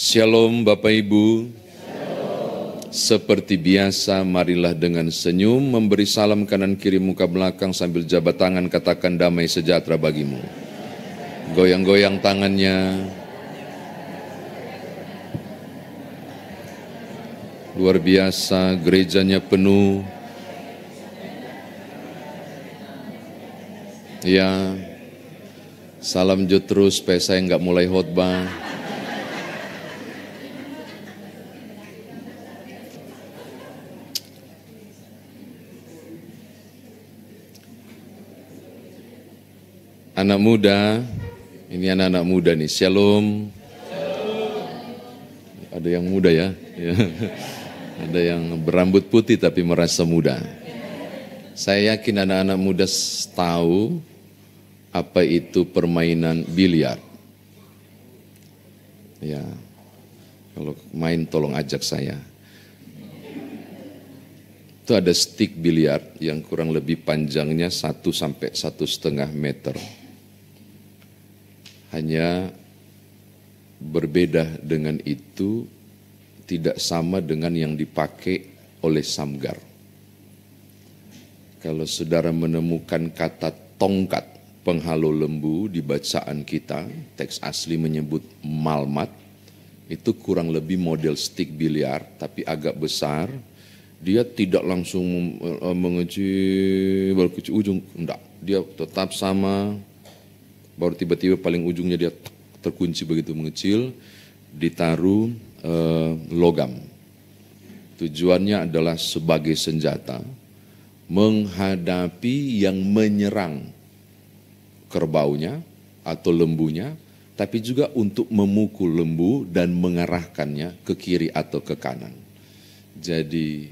Shalom Bapak Ibu. Seperti biasa, marilah dengan senyum memberi salam kanan kiri muka belakang sambil jabat tangan katakan damai sejahtera bagimu. Goyang-goyang tangannya. Luar biasa, gerejanya penuh. Ya, salam jo terus supaya saya nggak mulai khotbah. Anak muda, ini anak-anak muda nih, shalom. Ada yang muda ya, ada yang berambut putih tapi merasa muda. Saya yakin anak-anak muda tahu apa itu permainan biliar. Ya, kalau main tolong ajak saya. Itu ada stick biliar yang kurang lebih panjangnya 1 sampai 1,5 meter. Hanya berbeda dengan itu tidak sama dengan yang dipakai oleh Samgar. Kalau saudara menemukan kata tongkat penghalau lembu di bacaan kita, teks asli menyebut malmat, itu kurang lebih model stick biliar tapi agak besar. Dia tidak langsung mengecil ke ujung, enggak. Dia tetap sama. Baru tiba-tiba paling ujungnya dia terkunci begitu mengecil, ditaruh logam. Tujuannya adalah sebagai senjata menghadapi yang menyerang kerbaunya atau lembunya, tapi juga untuk memukul lembu dan mengarahkannya ke kiri atau ke kanan. Jadi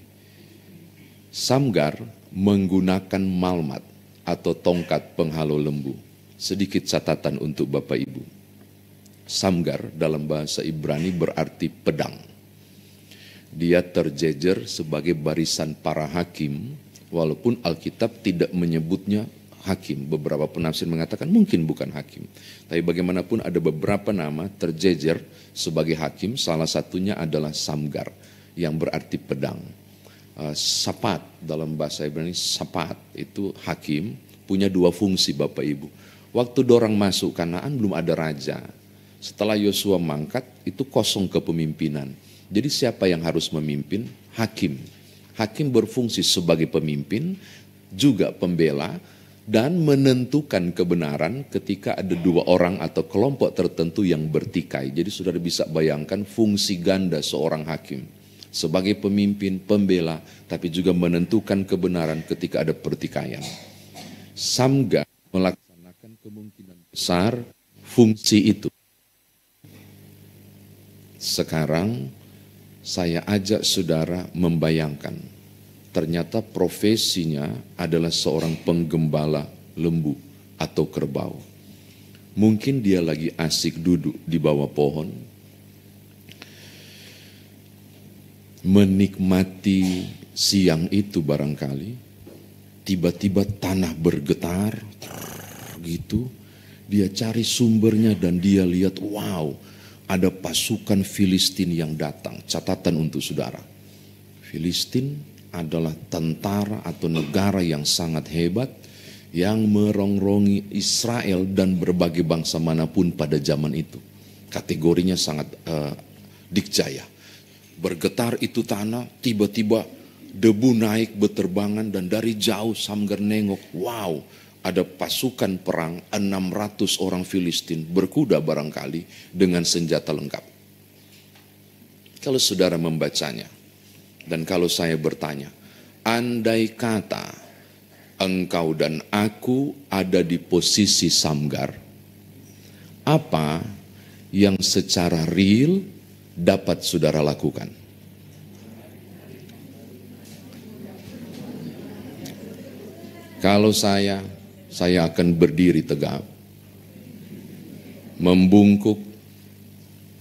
Samgar menggunakan malmat atau tongkat penghalau lembu. Sedikit catatan untuk Bapak Ibu. Samgar dalam bahasa Ibrani berarti pedang. Dia terjejer sebagai barisan para hakim, walaupun Alkitab tidak menyebutnya hakim. Beberapa penafsir mengatakan mungkin bukan hakim. Tapi bagaimanapun ada beberapa nama terjejer sebagai hakim, salah satunya adalah Samgar yang berarti pedang. Sapat dalam bahasa Ibrani, sapat itu hakim, punya 2 fungsi Bapak Ibu. Waktu dorang masuk Kanaan belum ada raja. Setelah Yosua mangkat itu kosong kepemimpinan. Jadi siapa yang harus memimpin? Hakim. Hakim berfungsi sebagai pemimpin, juga pembela, dan menentukan kebenaran ketika ada 2 orang atau kelompok tertentu yang bertikai. Jadi saudara bisa bayangkan fungsi ganda seorang hakim. Sebagai pemimpin, pembela, tapi juga menentukan kebenaran ketika ada pertikaian. Samgar melakukan kemungkinan besar fungsi itu. Sekarang saya ajak saudara membayangkan, ternyata profesinya adalah seorang penggembala lembu atau kerbau. Mungkin dia lagi asik duduk di bawah pohon, menikmati siang itu barangkali, tiba-tiba tanah bergetar, gitu, dia cari sumbernya dan dia lihat, wow, ada pasukan Filistin yang datang. Catatan untuk saudara, Filistin adalah tentara atau negara yang sangat hebat yang merongrongi Israel dan berbagai bangsa manapun pada zaman itu. Kategorinya sangat dikjaya. Bergetar itu tanah, tiba-tiba debu naik berterbangan dan dari jauh Samgar nengok, wow, ada pasukan perang 600 orang Filistin berkuda barangkali dengan senjata lengkap. Kalau saudara membacanya dan kalau saya bertanya, andai kata engkau dan aku ada di posisi Samgar, apa yang secara real dapat saudara lakukan? Kalau saya akan berdiri tegap, membungkuk,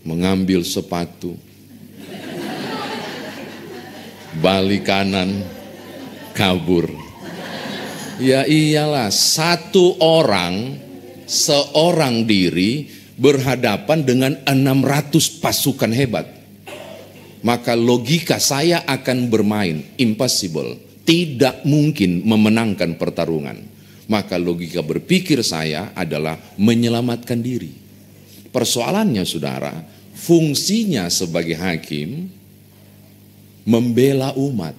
mengambil sepatu, balik kanan, kabur. Ya iyalah, satu orang, seorang diri berhadapan dengan 600 pasukan hebat. Maka logika saya akan bermain, impossible. Tidak mungkin memenangkan pertarungan. Maka logika berpikir saya adalah menyelamatkan diri. Persoalannya saudara, fungsinya sebagai hakim membela umat.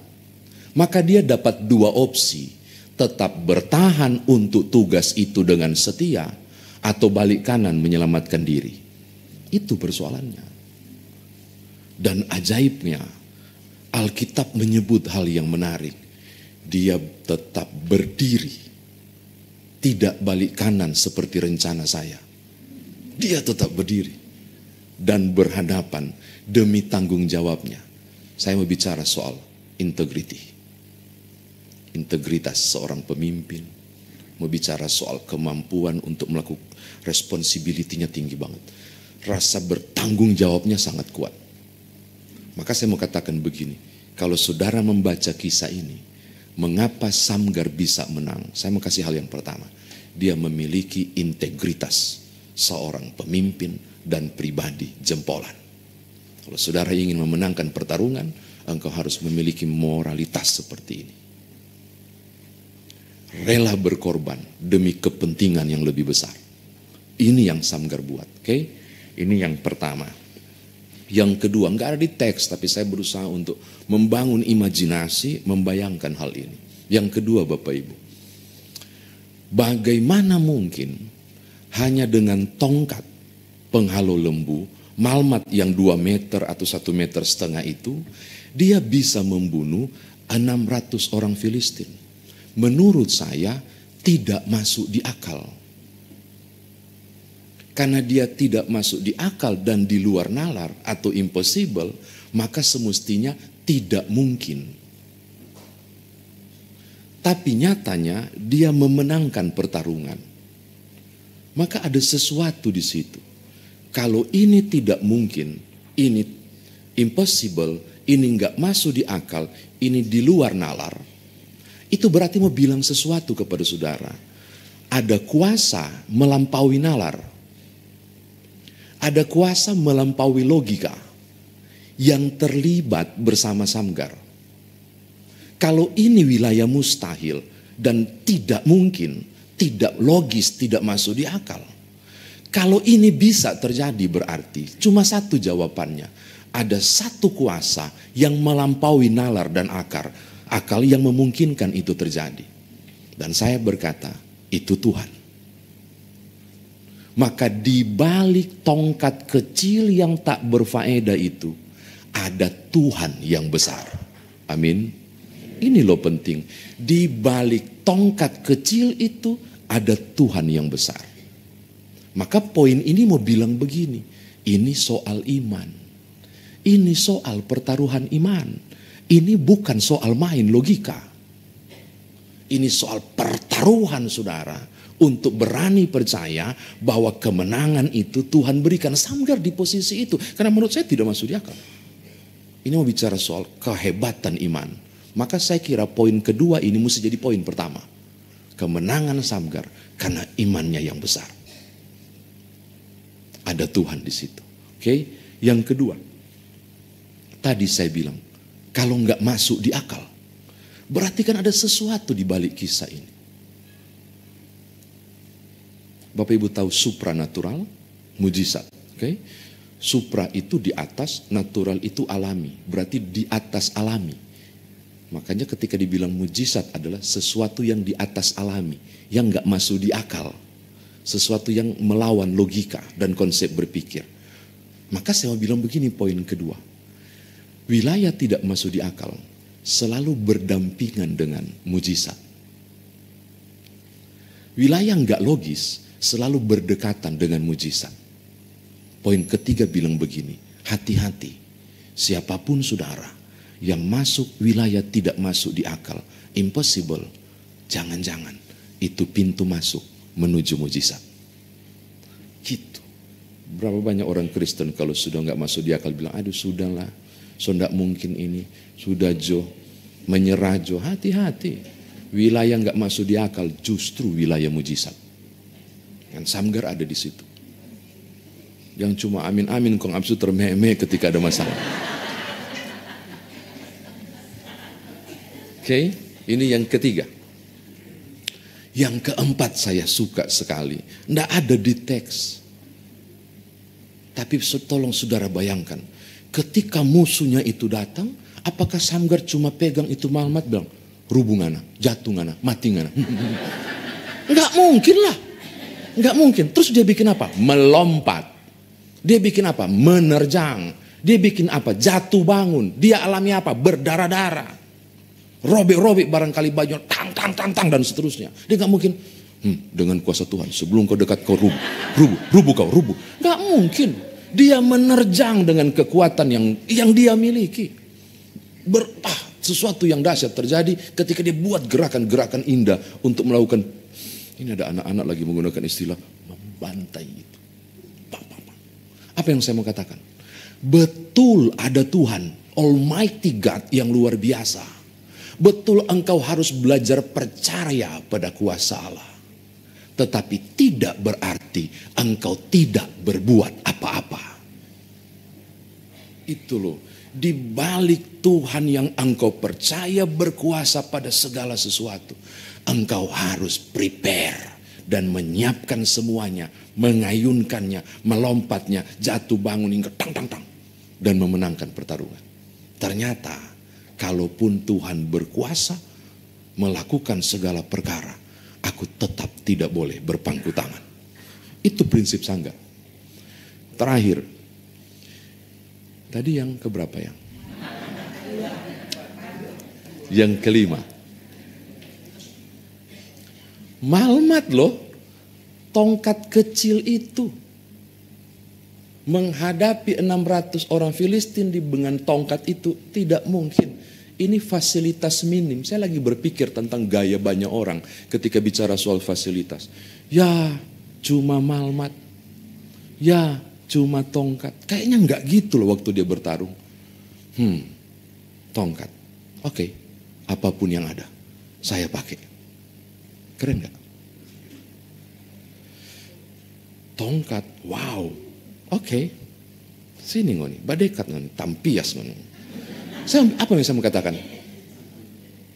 Maka dia dapat dua opsi. Tetap bertahan untuk tugas itu dengan setia, atau balik kanan menyelamatkan diri. Itu persoalannya. Dan ajaibnya, Alkitab menyebut hal yang menarik. Dia tetap berdiri. Tidak balik kanan seperti rencana saya. Dia tetap berdiri. Dan berhadapan demi tanggung jawabnya. Saya mau bicara soal integriti. Integritas seorang pemimpin. Mau bicara soal kemampuan untuk melakukan responsibility-nya tinggi banget. Rasa bertanggung jawabnya sangat kuat. Maka saya mau katakan begini. Kalau saudara membaca kisah ini, mengapa Samgar bisa menang? Saya mau kasih hal yang pertama. Dia memiliki integritas seorang pemimpin dan pribadi jempolan. Kalau saudara ingin memenangkan pertarungan, engkau harus memiliki moralitas seperti ini. Rela berkorban demi kepentingan yang lebih besar. Ini yang Samgar buat, oke? Ini yang pertama. Yang kedua, enggak ada di teks, tapi saya berusaha untuk membangun imajinasi, membayangkan hal ini. Yang kedua, Bapak Ibu, bagaimana mungkin hanya dengan tongkat penghalau lembu, malmat yang 2 meter atau 1,5 meter itu, dia bisa membunuh 600 orang Filistin. Menurut saya tidak masuk di akal. Karena dia tidak masuk di akal dan di luar nalar atau impossible, maka semestinya tidak mungkin. Tapi nyatanya dia memenangkan pertarungan. Maka ada sesuatu di situ. Kalau ini tidak mungkin, ini impossible, ini enggak masuk di akal, ini di luar nalar. Itu berarti mau bilang sesuatu kepada saudara. Ada kuasa melampaui nalar. Ada kuasa melampaui logika yang terlibat bersama Samgar. Kalau ini wilayah mustahil dan tidak mungkin, tidak logis, tidak masuk di akal. Kalau ini bisa terjadi berarti cuma satu jawabannya. Ada satu kuasa yang melampaui nalar dan akal yang memungkinkan itu terjadi. Dan saya berkata, itu Tuhan. Maka di balik tongkat kecil yang tak berfaedah itu, ada Tuhan yang besar. Amin. Ini loh penting. Di balik tongkat kecil itu, ada Tuhan yang besar. Maka poin ini mau bilang begini, ini soal iman. Ini soal pertaruhan iman. Ini bukan soal main logika. Ini soal pertaruhan saudara. Untuk berani percaya bahwa kemenangan itu Tuhan berikan. Samgar di posisi itu. Karena menurut saya tidak masuk di akal. Ini mau bicara soal kehebatan iman. Maka saya kira poin kedua ini mesti jadi poin pertama. Kemenangan Samgar karena imannya yang besar. Ada Tuhan di situ. Oke? Yang kedua. Tadi saya bilang. Kalau nggak masuk di akal, berarti kan ada sesuatu di balik kisah ini. Bapak Ibu tahu supranatural, mujizat. Okay? Supra itu di atas, natural itu alami. Berarti di atas alami. Makanya ketika dibilang mujizat adalah sesuatu yang di atas alami. Yang nggak masuk di akal. Sesuatu yang melawan logika dan konsep berpikir. Maka saya mau bilang begini poin kedua. Wilayah tidak masuk di akal selalu berdampingan dengan mujizat. Wilayah enggak logis selalu berdekatan dengan mujizat. Poin ketiga bilang begini, hati-hati. Siapapun saudara yang masuk wilayah tidak masuk di akal, impossible, jangan-jangan itu pintu masuk menuju mujizat. Gitu. Berapa banyak orang Kristen kalau sudah enggak masuk di akal bilang, aduh sudahlah. So tidak mungkin ini, sudah menyerah hati-hati. Wilayah nggak masuk di akal justru wilayah mujizat. Dan Samgar ada di situ. Yang cuma amin-amin kong absu termeh-meh ketika ada masalah. Oke, ini yang ketiga. Yang keempat saya suka sekali. Nggak ada di teks. Tapi tolong saudara bayangkan. Ketika musuhnya itu datang, apakah Samgar cuma pegang itu malmat bilang, rubungana, jatungana, matingana. Nggak mungkin lah. Nggak mungkin. Terus dia bikin apa? Melompat. Dia bikin apa? Menerjang. Dia bikin apa? Jatuh bangun. Dia alami apa? Berdarah-darah. Robek-robek barangkali bajunya. Tang, dan seterusnya. Dia nggak mungkin. Dengan kuasa Tuhan. Sebelum kau dekat kau rubuh kau. Nggak mungkin. Dia menerjang dengan kekuatan yang dia miliki. Sesuatu yang dahsyat terjadi ketika dia buat gerakan-gerakan indah untuk melakukan. Ini ada anak-anak lagi menggunakan istilah membantai itu. Apa yang saya mau katakan? Betul ada Tuhan, Almighty God yang luar biasa. Betul engkau harus belajar percaya pada kuasa Allah. Tetapi tidak berarti engkau tidak berbuat apa-apa. Itu loh. Di balik Tuhan yang engkau percaya berkuasa pada segala sesuatu. Engkau harus prepare dan menyiapkan semuanya, mengayunkannya, melompatnya, jatuh bangun hingga tang dan memenangkan pertarungan. Ternyata kalaupun Tuhan berkuasa melakukan segala perkara, aku tetap tidak boleh berpangku tangan. Itu prinsip Sanggar. Terakhir, tadi yang keberapa ya? Yang kelima. Malmat loh, tongkat kecil itu menghadapi 600 orang Filistin dengan tongkat itu tidak mungkin. Ini fasilitas minim. Saya lagi berpikir tentang gaya banyak orang ketika bicara soal fasilitas. Ya cuma malmat, ya cuma tongkat. Kayaknya enggak gitu loh waktu dia bertarung. Tongkat. Oke, apapun yang ada, saya pakai. Keren gak? Tongkat, wow. Oke. Sini ngoni, badekat ngoni, tampias ngoni. Apa yang saya mau katakan?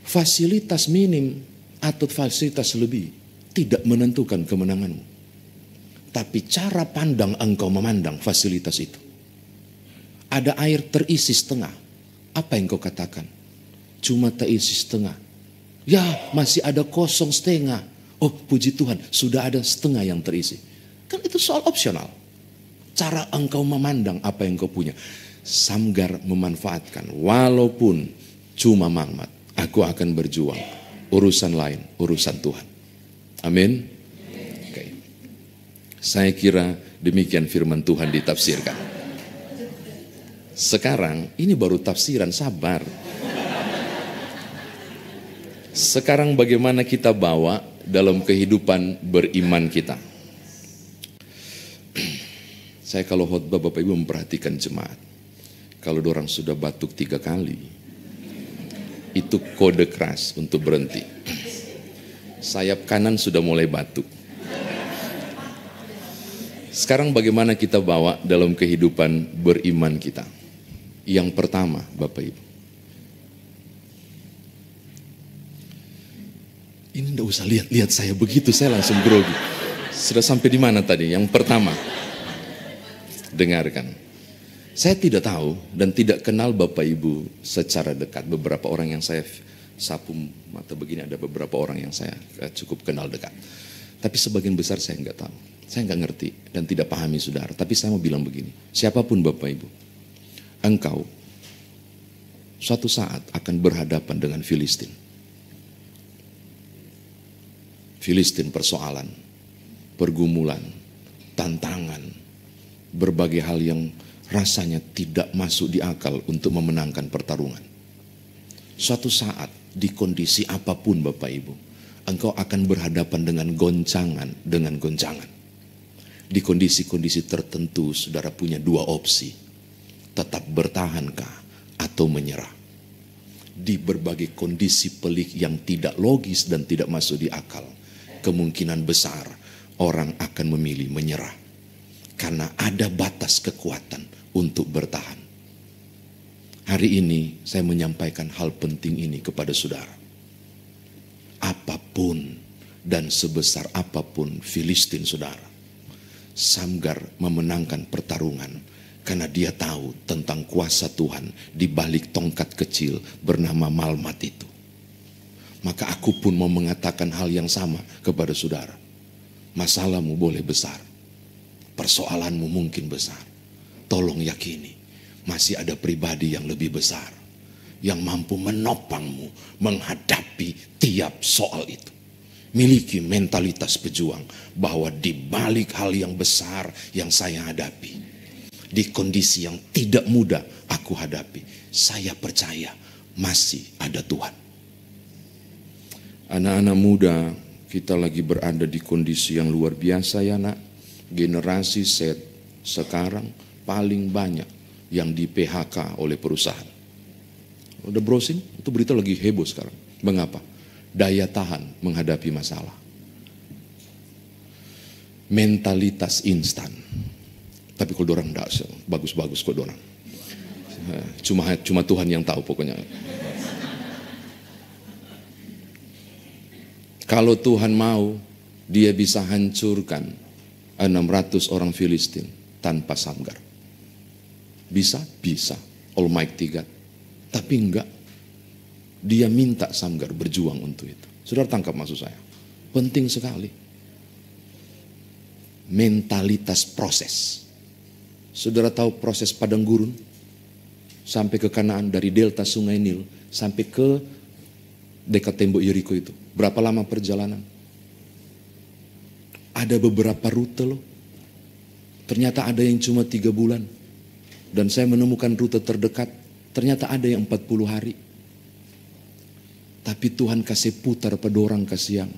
Fasilitas minim atau fasilitas lebih tidak menentukan kemenanganmu. Tapi cara pandang engkau memandang fasilitas itu. Ada air terisi setengah. Apa yang kau katakan? Cuma terisi setengah. Ya, masih ada kosong setengah. Oh, puji Tuhan, sudah ada setengah yang terisi. Kan itu soal opsional. Cara engkau memandang apa yang kau punya. Samgar memanfaatkan, walaupun cuma malmat, aku akan berjuang. Urusan lain, urusan Tuhan. Amin. Oke. Saya kira demikian firman Tuhan ditafsirkan. Sekarang, ini baru tafsiran, sabar. Sekarang bagaimana kita bawa dalam kehidupan beriman kita. Saya kalau khotbah Bapak Ibu memperhatikan jemaat. Kalau orang sudah batuk 3 kali, itu kode keras untuk berhenti. Sayap kanan sudah mulai batuk. Sekarang bagaimana kita bawa dalam kehidupan beriman kita. Yang pertama Bapak Ibu. Ini enggak usah lihat saya begitu, saya langsung grogi. Sudah sampai di mana tadi? Yang pertama, dengarkan. Saya tidak tahu dan tidak kenal Bapak Ibu secara dekat. Beberapa orang yang saya sapu mata begini, ada beberapa orang yang saya cukup kenal dekat. Tapi sebagian besar saya enggak tahu. Saya enggak ngerti dan tidak pahami saudara. Tapi saya mau bilang begini, siapapun Bapak Ibu, engkau suatu saat akan berhadapan dengan Filistin. Filistin persoalan, pergumulan, tantangan, berbagai hal yang rasanya tidak masuk di akal untuk memenangkan pertarungan. Suatu saat di kondisi apapun Bapak Ibu, engkau akan berhadapan dengan goncangan. Di kondisi-kondisi tertentu saudara punya 2 opsi, tetap bertahankah atau menyerah. Di berbagai kondisi pelik yang tidak logis dan tidak masuk di akal, kemungkinan besar orang akan memilih menyerah. karena ada batas kekuatan untuk bertahan. Hari ini saya menyampaikan hal penting ini kepada saudara. Apapun dan sebesar apapun Filistin saudara, Samgar memenangkan pertarungan karena dia tahu tentang kuasa Tuhan di balik tongkat kecil bernama Malmat itu. Maka aku pun mau mengatakan hal yang sama kepada saudara. Masalahmu boleh besar, persoalanmu mungkin besar. Tolong yakini, masih ada pribadi yang lebih besar, yang mampu menopangmu menghadapi tiap soal itu. Miliki mentalitas pejuang bahwa di balik hal yang besar yang saya hadapi, di kondisi yang tidak mudah aku hadapi, saya percaya masih ada Tuhan. Anak-anak muda, kita lagi berada di kondisi yang luar biasa ya nak. Generasi Z sekarang paling banyak yang di PHK oleh perusahaan. Udah browsing, itu berita lagi heboh sekarang. Mengapa? Daya tahan menghadapi masalah. Mentalitas instan. Tapi kalau dorang enggak bagus-bagus kok dorang. Cuma Tuhan yang tahu pokoknya. Kalau Tuhan mau, dia bisa hancurkan 600 orang Filistin tanpa Samgar. Bisa? Bisa. Almighty God. Tapi enggak. Dia minta Samgar berjuang untuk itu. Saudara tangkap maksud saya? Penting sekali. Mentalitas proses. Saudara tahu proses padang gurun? Sampai ke Kanaan dari delta sungai Nil. Sampai ke dekat tembok Yeriko itu. Berapa lama perjalanan? Ada beberapa rute loh. Ternyata ada yang cuma 3 bulan. Dan saya menemukan rute terdekat. Ternyata ada yang 40 hari. Tapi Tuhan kasih putar pada orang kasihan.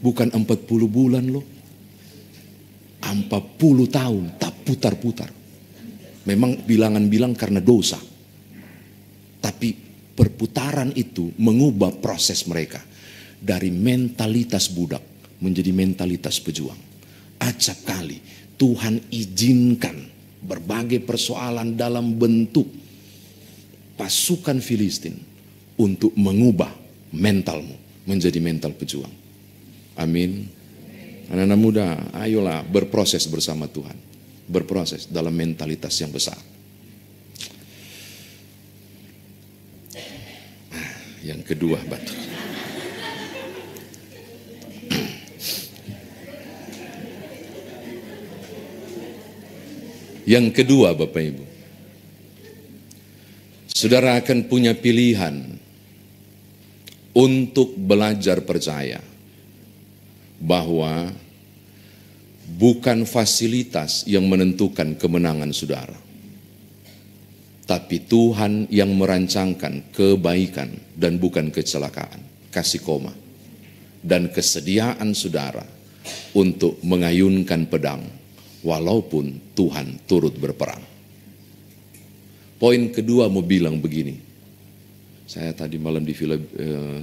Bukan 40 bulan loh. 40 tahun tak putar-putar. Memang bilangan karena dosa. Tapi perputaran itu mengubah proses mereka. Dari mentalitas budak menjadi mentalitas pejuang. Acap kali Tuhan izinkan berbagai persoalan dalam bentuk pasukan Filistin untuk mengubah mentalmu menjadi mental pejuang. Amin. Anak-anak muda, ayolah berproses bersama Tuhan. Berproses dalam mentalitas yang besar. Yang kedua, batu. Yang kedua, Bapak Ibu, saudara akan punya pilihan untuk belajar percaya bahwa bukan fasilitas yang menentukan kemenangan saudara, tapi Tuhan yang merancangkan kebaikan dan bukan kecelakaan, kasih koma, dan kesediaan saudara untuk mengayunkan pedang walaupun Tuhan turut berperang. Poin kedua mau bilang begini. Saya tadi malam di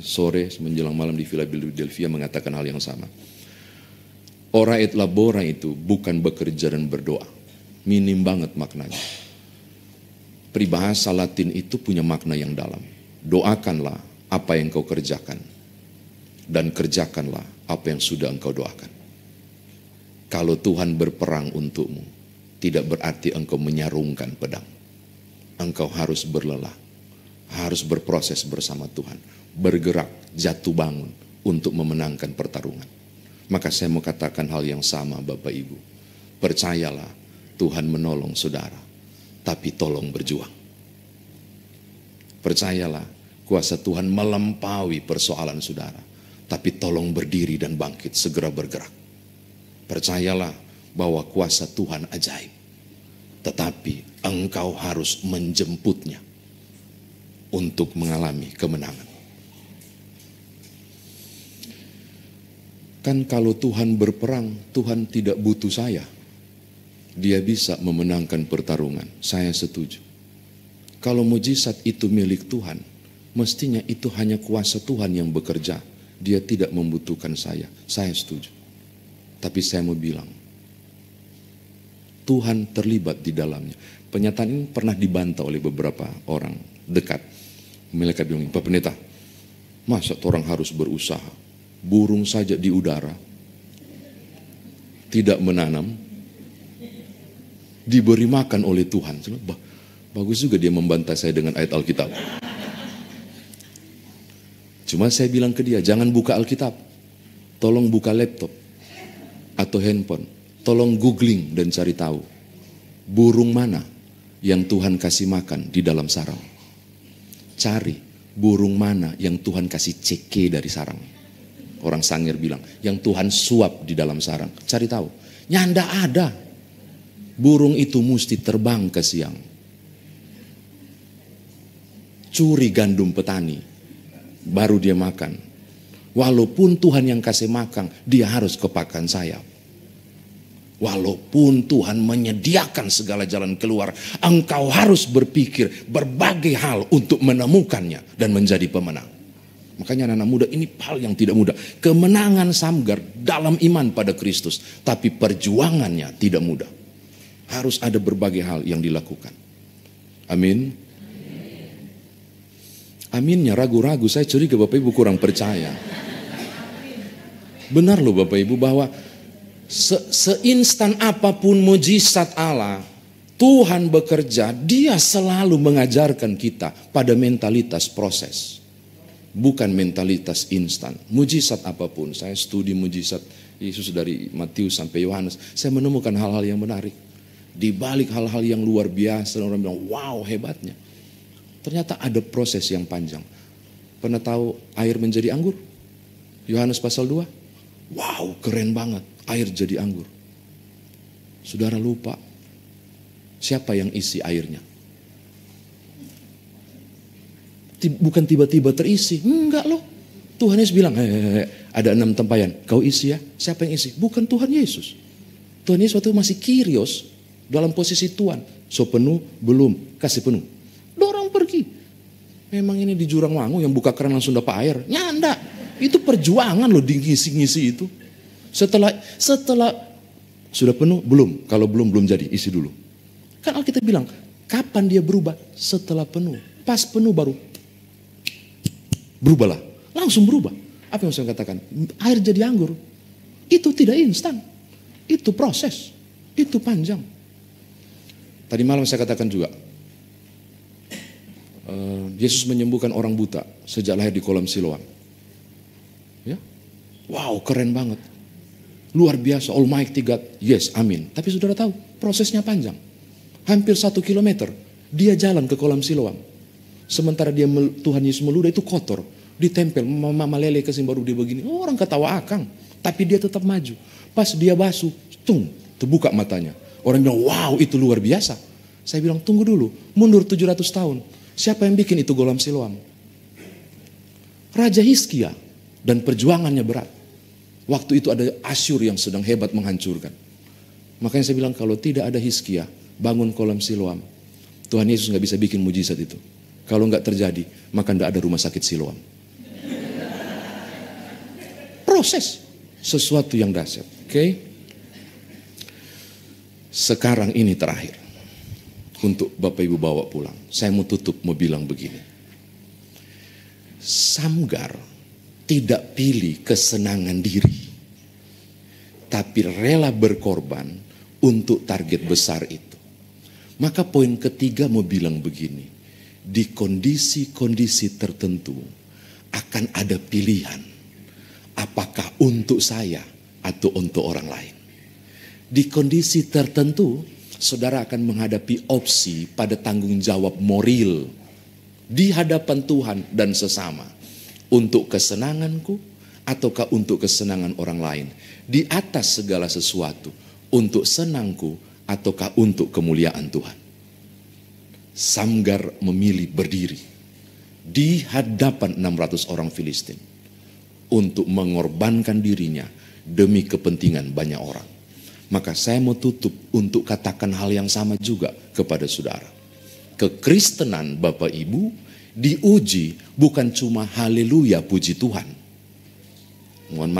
sore menjelang malam di Philadelphia mengatakan hal yang sama. Ora et labora itu bukan bekerja dan berdoa. Minim banget maknanya. Peribahasa Latin itu punya makna yang dalam. Doakanlah apa yang kau kerjakan dan kerjakanlah apa yang sudah engkau doakan. Kalau Tuhan berperang untukmu, tidak berarti engkau menyarungkan pedang. Engkau harus berlelah, harus berproses bersama Tuhan, bergerak, jatuh bangun untuk memenangkan pertarungan. Maka saya mau katakan hal yang sama Bapak Ibu. Percayalah Tuhan menolong saudara, tapi tolong berjuang. Percayalah kuasa Tuhan melampaui persoalan saudara, tapi tolong berdiri dan bangkit, segera bergerak. Percayalah bahwa kuasa Tuhan ajaib, tetapi engkau harus menjemputnya untuk mengalami kemenangan. Kan kalau Tuhan berperang, Tuhan tidak butuh saya. Dia bisa memenangkan pertarungan, saya setuju. Kalau mujizat itu milik Tuhan, mestinya itu hanya kuasa Tuhan yang bekerja. Dia tidak membutuhkan saya setuju. Tapi saya mau bilang, Tuhan terlibat di dalamnya. Pernyataan ini pernah dibantah oleh beberapa orang dekat. Malaikat bilang, Pak Pendeta, masa orang harus berusaha? Burung saja di udara, tidak menanam, diberi makan oleh Tuhan. Bagus juga dia membantah saya dengan ayat Alkitab. Cuma saya bilang ke dia, jangan buka Alkitab. Tolong buka laptop atau handphone. Tolong googling dan cari tahu. Burung mana yang Tuhan kasih makan di dalam sarang. Cari burung mana yang Tuhan kasih ceke dari sarang. Orang Sangir bilang, yang Tuhan suap di dalam sarang. Cari tahu. Nyanda ada. Burung itu mesti terbang ke siang. Curi gandum petani, baru dia makan. Walaupun Tuhan yang kasih makan, dia harus ke pakan sayap. Walaupun Tuhan menyediakan segala jalan keluar, engkau harus berpikir berbagai hal untuk menemukannya dan menjadi pemenang. Makanya anak-anak muda ini hal yang tidak mudah. Kemenangan Samgar dalam iman pada Kristus, tapi perjuangannya tidak mudah. Harus ada berbagai hal yang dilakukan. Amin. Aminnya ragu-ragu, saya curiga Bapak Ibu kurang percaya. Benar loh Bapak Ibu bahwa seinstan apapun mujizat Allah, Tuhan bekerja, dia selalu mengajarkan kita pada mentalitas proses. Bukan mentalitas instan. Mujizat apapun, saya studi mujizat Yesus dari Matius sampai Yohanes, saya menemukan hal-hal yang menarik. Di balik hal-hal yang luar biasa, orang bilang wow hebatnya. Ternyata ada proses yang panjang. Pernah tahu air menjadi anggur? Yohanes pasal 2. Wow, keren banget. Air jadi anggur. Saudara lupa, siapa yang isi airnya? Bukan tiba-tiba terisi. Enggak loh. Tuhan Yesus bilang, ada 6 tempayan. Kau isi ya. Siapa yang isi? Bukan Tuhan Yesus. Tuhan Yesus waktu masih Kyrios. Dalam posisi Tuhan. So penuh, belum. Kasih penuh. Dorong pergi. Memang ini di Jurang Wangu yang buka keran langsung dapat air. Nyanda. Itu perjuangan loh ngisi-ngisi itu. Setelah sudah penuh, belum. Kalau belum jadi, isi dulu. Kan Alkitab bilang, kapan dia berubah? Setelah penuh. Pas penuh baru berubahlah. Langsung berubah. Apa yang saya katakan? Air jadi anggur. Itu tidak instan. Itu proses. Itu panjang. Tadi malam saya katakan juga, Yesus menyembuhkan orang buta sejak lahir di kolam Siloam. Ya, wow, keren banget, luar biasa, Almighty God, yes, amin. Tapi saudara tahu, prosesnya panjang, hampir 1 kilometer dia jalan ke kolam Siloam. Sementara Tuhan Yesus meludah itu kotor, ditempel, mama lele kesim baru dia begini, orang ketawa akang, tapi dia tetap maju. Pas dia basuh, terbuka matanya. Orang bilang, wow, itu luar biasa. Saya bilang, tunggu dulu, mundur 700 tahun. Siapa yang bikin itu kolam Siloam? Raja Hizkia, dan perjuangannya berat. Waktu itu ada Asyur yang sedang hebat menghancurkan. Makanya saya bilang, kalau tidak ada Hizkia, bangun kolam Siloam, Tuhan Yesus gak bisa bikin mujizat itu. Kalau gak terjadi, maka gak ada rumah sakit Siloam. Proses, sesuatu yang dahsyat. Oke? Sekarang ini terakhir, untuk Bapak Ibu bawa pulang. Saya mau tutup, mau bilang begini. Samgar tidak pilih kesenangan diri, tapi rela berkorban untuk target besar itu. Maka poin ketiga mau bilang begini. Di kondisi-kondisi tertentu akan ada pilihan. Apakah untuk saya atau untuk orang lain. Di kondisi tertentu, saudara akan menghadapi opsi pada tanggung jawab moral di hadapan Tuhan dan sesama. Untuk kesenanganku ataukah untuk kesenangan orang lain. Di atas segala sesuatu, untuk senangku ataukah untuk kemuliaan Tuhan. Samgar memilih berdiri di hadapan 600 orang Filistin untuk mengorbankan dirinya demi kepentingan banyak orang. Maka saya mau tutup untuk katakan hal yang sama juga kepada saudara. Kekristenan Bapak Ibu diuji bukan cuma haleluya puji Tuhan. Mohon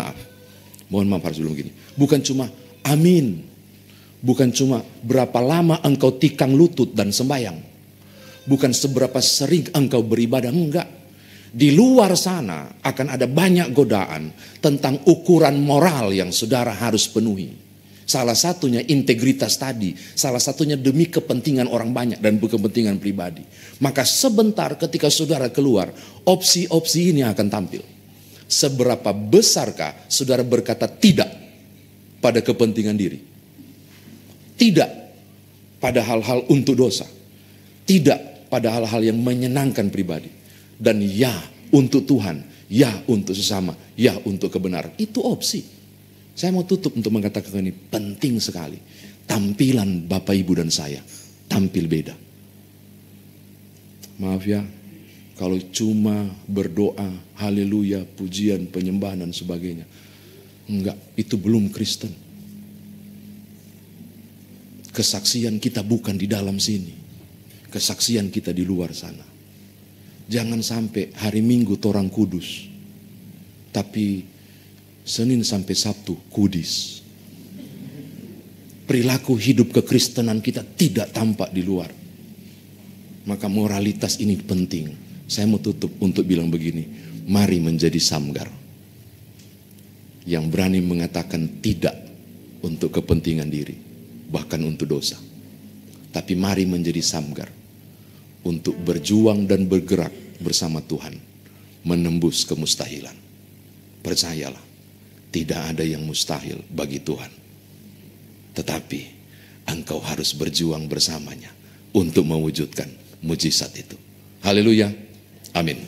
maaf harus bilang gini. Bukan cuma amin. Bukan cuma berapa lama engkau tikang lutut dan sembahyang. Bukan seberapa sering engkau beribadah, enggak. Di luar sana akan ada banyak godaan tentang ukuran moral yang saudara harus penuhi. Salah satunya integritas tadi, salah satunya demi kepentingan orang banyak dan kepentingan pribadi. Maka sebentar ketika saudara keluar, opsi-opsi ini akan tampil. Seberapa besarkah saudara berkata tidak pada kepentingan diri? Tidak pada hal-hal untuk dosa. Tidak pada hal-hal yang menyenangkan pribadi. Dan ya untuk Tuhan, ya untuk sesama, ya untuk kebenaran. Itu opsi. Saya mau tutup untuk mengatakan ini penting sekali. Tampilan Bapak Ibu dan saya tampil beda. Maaf ya, kalau cuma berdoa, haleluya, pujian, penyembahan dan sebagainya. Enggak, itu belum Kristen. Kesaksian kita bukan di dalam sini. Kesaksian kita di luar sana. Jangan sampai hari Minggu torang kudus. Tapi Senin sampai Sabtu kudis. Perilaku hidup kekristenan kita tidak tampak di luar. Maka moralitas ini penting. Saya mau tutup untuk bilang begini. Mari menjadi Samgar. Yang berani mengatakan tidak untuk kepentingan diri. Bahkan untuk dosa. Tapi mari menjadi Samgar. Untuk berjuang dan bergerak bersama Tuhan. Menembus kemustahilan. Percayalah. Tidak ada yang mustahil bagi Tuhan. Tetapi engkau harus berjuang bersamanya. Untuk mewujudkan mujizat itu. Haleluya. Amin.